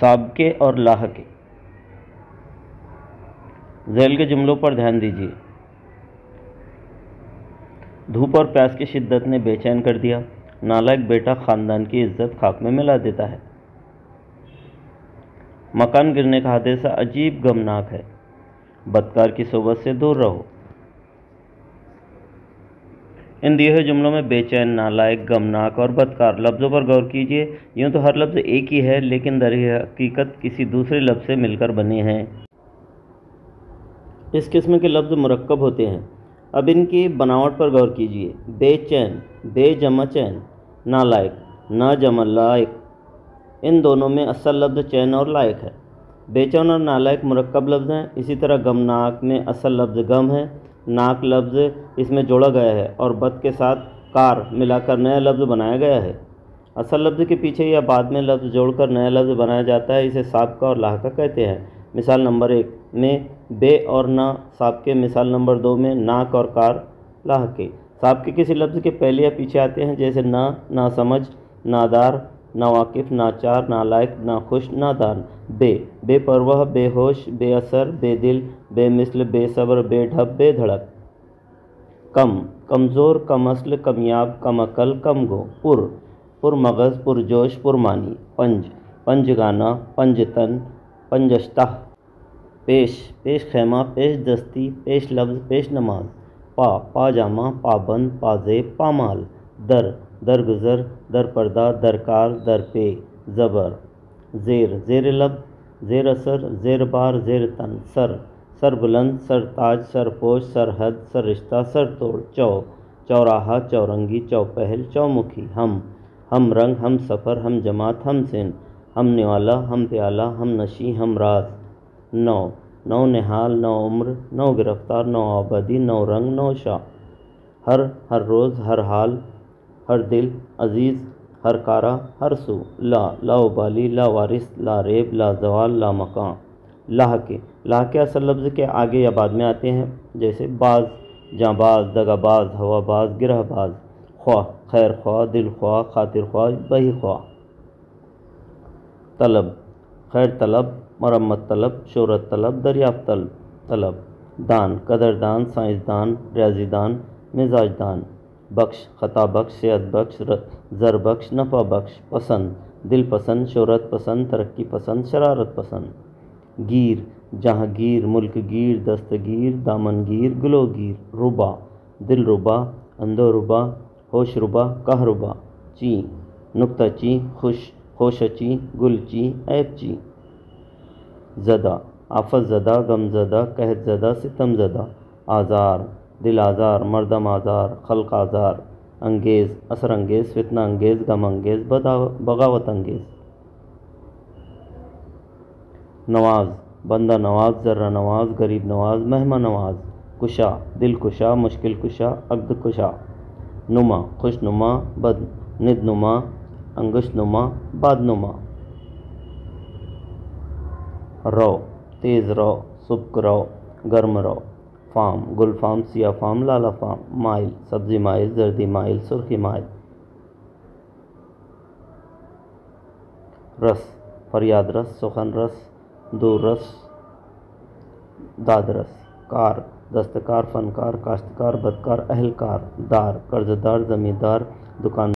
سابقے اور لاحقے۔ ذیل کے جملوں پر دھیان دیجیے۔ دھوپ اور پیاس کی شدت نے بے چین کر دیا، نالائق بیٹا خاندان کی عزت خاک میں ملا دیتا ہے۔ مکان گرنے کا حادثہ عجیب غمناک ہے، بدکار کی صحبت سے دور رہو۔ ان دیے ہوئے جملوں میں بے چین، نالائق، غمناک اور بدکار لفظوں پر غور کیجیے۔ یوں تو ہر لفظ ایک ہی ہے، لیکن در حقیقت کسی دوسرے لفظ سے مل کر بنے ہیں۔ اس قسم کے لفظ مرکب ہوتے ہیں۔ اب ان کی بناوٹ پر غور کیجیے۔ بے چین، بے جمع چین، نالائق، نا جمع لائق، ان دونوں میں اصل لفظ چین اور لائق ہے۔ بے چین اور نالائق مرکب لفظ ہیں۔ اسی طرح غمناک میں اصل لفظ غم ہے، ناک لفظ اس میں جوڑا گیا ہے اور بد کے ساتھ کار ملا کر نیا لفظ بنایا گیا ہے۔ اصل لفظ کے پیچھے یا بعد میں لفظ جوڑ کر نیا لفظ بنایا جاتا ہے، اسے سابقہ اور لاحقہ کہتے ہیں۔ مثال نمبر 1 میں بے اور نا سابقے، مثال نمبر 2 میں ناک اور کار لاحقے۔ سابقے کسی لفظ کے پہلے یا پیچھے آتے ہیں، جیسے نا سمجھ، نادار، ناواقف، ناچار، نالائق، ناخوش، نادان۔ بے پرواہ، بے ہوش، بے اثر، بے دل، بے مثل، بے صبر، بے ڈھب، بے دھڑک۔ کم، کمزور، کم اصل، کمیاب، کم عقل، کم گو۔ پر مغز، پر جوش، پر معنی۔ پنجگانہ، پنجتن، پنجشتہ۔ پیش خیمہ، پیش دستی، پیش لفظ، پیش نماز۔ پاجامہ، پابند، پازیب، پامال۔ درگزر، در پردہ، درکار، درپے۔ زبر، زیر لب، زیر اثر، زیر بار، زیر تن۔ سر بلند، سر تاج، سرپوش، سرحد، سر رشتہ، سر توڑ۔ چوراہا، چورنگی، چوپہل، چومکھی۔ ہم رنگ، ہم سفر، ہم جماعت، ہم سن۔ ہم نوالا، ہم پیالہ، ہم نشیں، ہم راز۔ نو نہال، نو عمر، نو گرفتار، نو آبادی، نو رنگ، نو شاہ۔ ہر روز، ہر حال، ہر دل، عزیز، ہر کارہ، ہر سو۔ لا ابالی، لا وارث، لا ریب، لا زوال، لا مکان۔ لاحقے اصل لفظ کے آگے یا بعد میں آتے ہیں، جیسے باز، جانباز، دغاباز، ہواباز، گرہ باز۔ خواہ، خیر خواہ، دل خواہ، خاطر خواہ، بہی خواہ۔ طلب، خیر طلب، مرمت طلب، شہرت طلب، دریافت طلب۔ دان، قدردان، سائنسدان، ریاضی دان، مزاج دان۔ بخش، خطا بخش، صحت بخش، زر بخش، نفع بخش۔ پسند، دل پسند، شہرت پسند، ترقی پسند، شرارت پسند۔ گیر، جہاں گیر، ملک گیر، دستگیر، دامن گیر، گلو گیر۔ ربا، دل ربا، اندو ربا، ہوش ربا، کہ ربا۔ چی، نکتہ چی، خوش چی، گل چی، عیب چی۔ زدہ، آفت زدہ، غم زدہ، قحط زدہ، ستم زدہ۔ آزار، دل آزار، مردم آزار، خلق آزار۔ انگیز، اثر انگیز، فتنہ انگیز، غم انگیز، بغاوت انگیز۔ نواز، بندہ نواز، ذرہ نواز، غریب نواز، مہمان نواز۔ کشا، دل کشا، مشکل کشا، عقد کشا۔ نما، خوش نما، ند نما، انگشت نما، باد نما۔ رو، تیز رو، سبک رو، گرم رو۔ فام، گل فام، سیاہ فام، لالا فام۔ مائل، سبزی مائل، زردی مائل، سرخی مائل۔ رس، فریاد رس، سخن رس، دور رس، داد رس۔ کار، دستکار، فنکار، کاشتکار، بدکار، اہلکار۔ دار، قرض دار، زمیندار، دکاندار۔